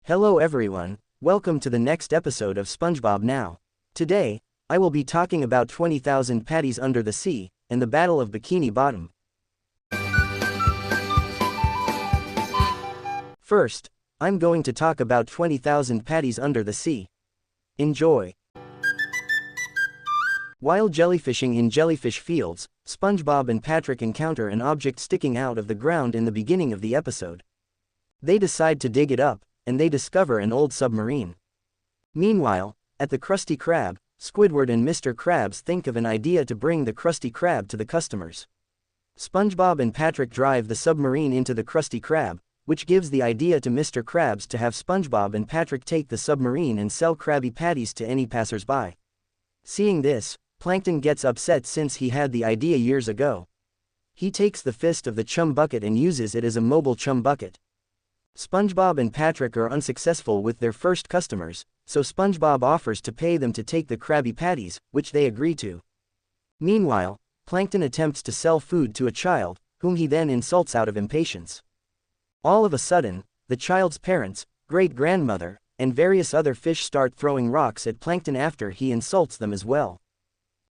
Hello everyone, welcome to the next episode of SpongeBob Now. Today, I will be talking about 20,000 Patties Under the Sea, and the Battle of Bikini Bottom. First, I'm going to talk about 20,000 Patties Under the Sea. Enjoy! While jellyfishing in jellyfish fields, SpongeBob and Patrick encounter an object sticking out of the ground in the beginning of the episode. They decide to dig it up, and they discover an old submarine. Meanwhile, at the Krusty Krab, Squidward and Mr. Krabs think of an idea to bring the Krusty Krab to the customers. SpongeBob and Patrick drive the submarine into the Krusty Krab, which gives the idea to Mr. Krabs to have SpongeBob and Patrick take the submarine and sell Krabby Patties to any passersby. Seeing this, Plankton gets upset since he had the idea years ago. He takes the fist of the chum bucket and uses it as a mobile chum bucket. SpongeBob and Patrick are unsuccessful with their first customers, so SpongeBob offers to pay them to take the Krabby Patties, which they agree to. Meanwhile, Plankton attempts to sell food to a child, whom he then insults out of impatience. All of a sudden, the child's parents, great-grandmother, and various other fish start throwing rocks at Plankton after he insults them as well.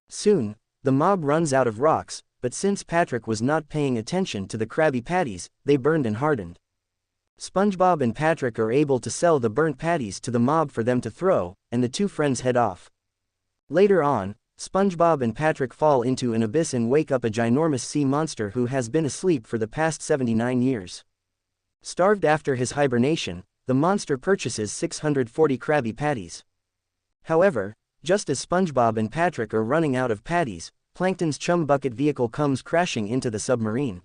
Soon, the mob runs out of rocks, but since Patrick was not paying attention to the Krabby Patties, they burned and hardened. SpongeBob and Patrick are able to sell the burnt patties to the mob for them to throw, and the two friends head off. Later on, SpongeBob and Patrick fall into an abyss and wake up a ginormous sea monster who has been asleep for the past 79 years. Starved after his hibernation, the monster purchases 640 Krabby Patties. However, just as SpongeBob and Patrick are running out of patties, Plankton's chum bucket vehicle comes crashing into the submarine.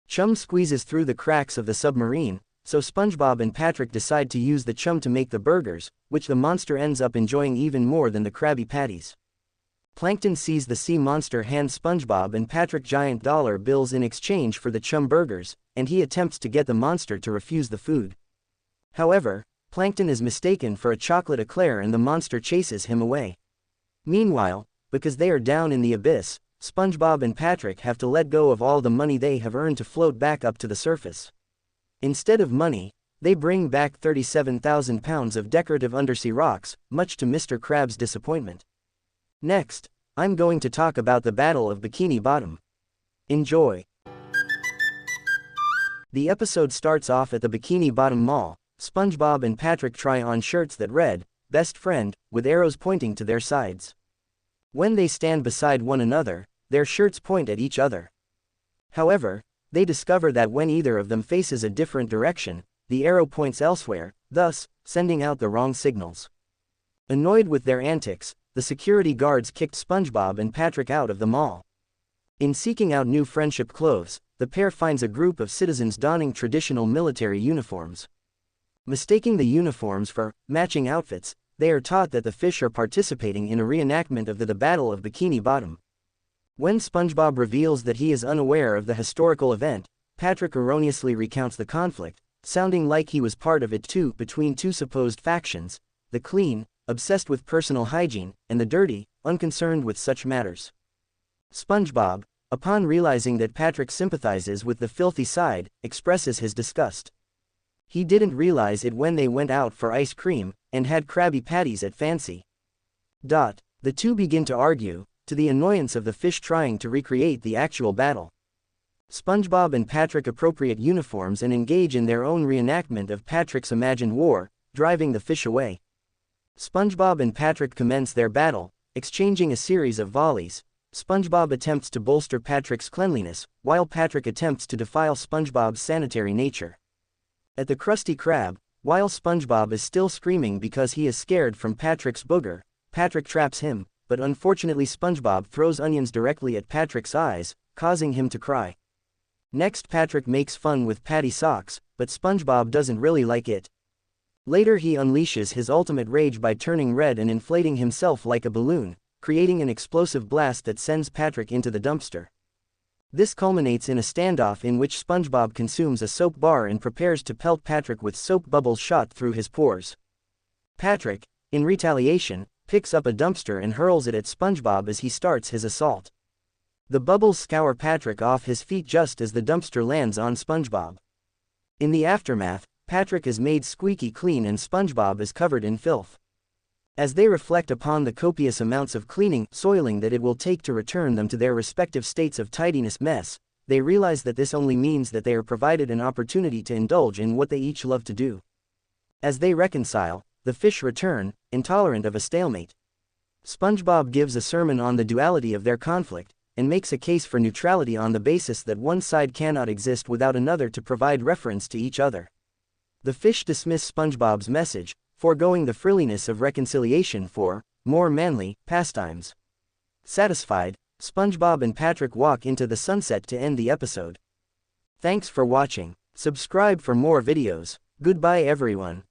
Chum squeezes through the cracks of the submarine, so SpongeBob and Patrick decide to use the chum to make the burgers, which the monster ends up enjoying even more than the Krabby Patties. Plankton sees the sea monster hand SpongeBob and Patrick giant dollar bills in exchange for the chum burgers, and he attempts to get the monster to refuse the food. However, Plankton is mistaken for a chocolate eclair and the monster chases him away. Meanwhile, because they are down in the abyss, SpongeBob and Patrick have to let go of all the money they have earned to float back up to the surface. Instead of money, they bring back 37,000 pounds of decorative undersea rocks, much to Mr. Krabs' disappointment. Next, I'm going to talk about the Battle of Bikini Bottom. Enjoy! The episode starts off at the Bikini Bottom Mall. SpongeBob and Patrick try on shirts that read, "Best Friend," with arrows pointing to their sides. When they stand beside one another, their shirts point at each other. However, they discover that when either of them faces a different direction, the arrow points elsewhere, thus, sending out the wrong signals. Annoyed with their antics, the security guards kicked SpongeBob and Patrick out of the mall. In seeking out new friendship clothes, the pair finds a group of citizens donning traditional military uniforms. Mistaking the uniforms for matching outfits, they are taught that the fish are participating in a reenactment of the Battle of Bikini Bottom. When SpongeBob reveals that he is unaware of the historical event, Patrick erroneously recounts the conflict, sounding like he was part of it too, between two supposed factions, the clean, obsessed with personal hygiene, and the dirty, unconcerned with such matters. SpongeBob, upon realizing that Patrick sympathizes with the filthy side, expresses his disgust. He didn't realize it when they went out for ice cream, and had Krabby Patties at Fancy. The two begin to argue, to the annoyance of the fish trying to recreate the actual battle. SpongeBob and Patrick appropriate uniforms and engage in their own reenactment of Patrick's imagined war, driving the fish away. SpongeBob and Patrick commence their battle, exchanging a series of volleys. SpongeBob attempts to bolster Patrick's cleanliness, while Patrick attempts to defile SpongeBob's sanitary nature. At the Krusty Krab, while SpongeBob is still screaming because he is scared from Patrick's booger, Patrick traps him, but unfortunately SpongeBob throws onions directly at Patrick's eyes, causing him to cry. Next, Patrick makes fun with Patty socks, but SpongeBob doesn't really like it. Later he unleashes his ultimate rage by turning red and inflating himself like a balloon, creating an explosive blast that sends Patrick into the dumpster. This culminates in a standoff in which SpongeBob consumes a soap bar and prepares to pelt Patrick with soap bubbles shot through his pores. Patrick, in retaliation, picks up a dumpster and hurls it at SpongeBob as he starts his assault. The bubbles scour Patrick off his feet just as the dumpster lands on SpongeBob. In the aftermath, Patrick is made squeaky clean and SpongeBob is covered in filth. As they reflect upon the copious amounts of cleaning, soiling that it will take to return them to their respective states of tidiness mess, they realize that this only means that they are provided an opportunity to indulge in what they each love to do. As they reconcile, the fish return, intolerant of a stalemate. SpongeBob gives a sermon on the duality of their conflict, and makes a case for neutrality on the basis that one side cannot exist without another to provide reference to each other. The fish dismiss SpongeBob's message, foregoing the frilliness of reconciliation for more manly pastimes. Satisfied, SpongeBob and Patrick walk into the sunset to end the episode. Thanks for watching. Subscribe for more videos. Goodbye everyone.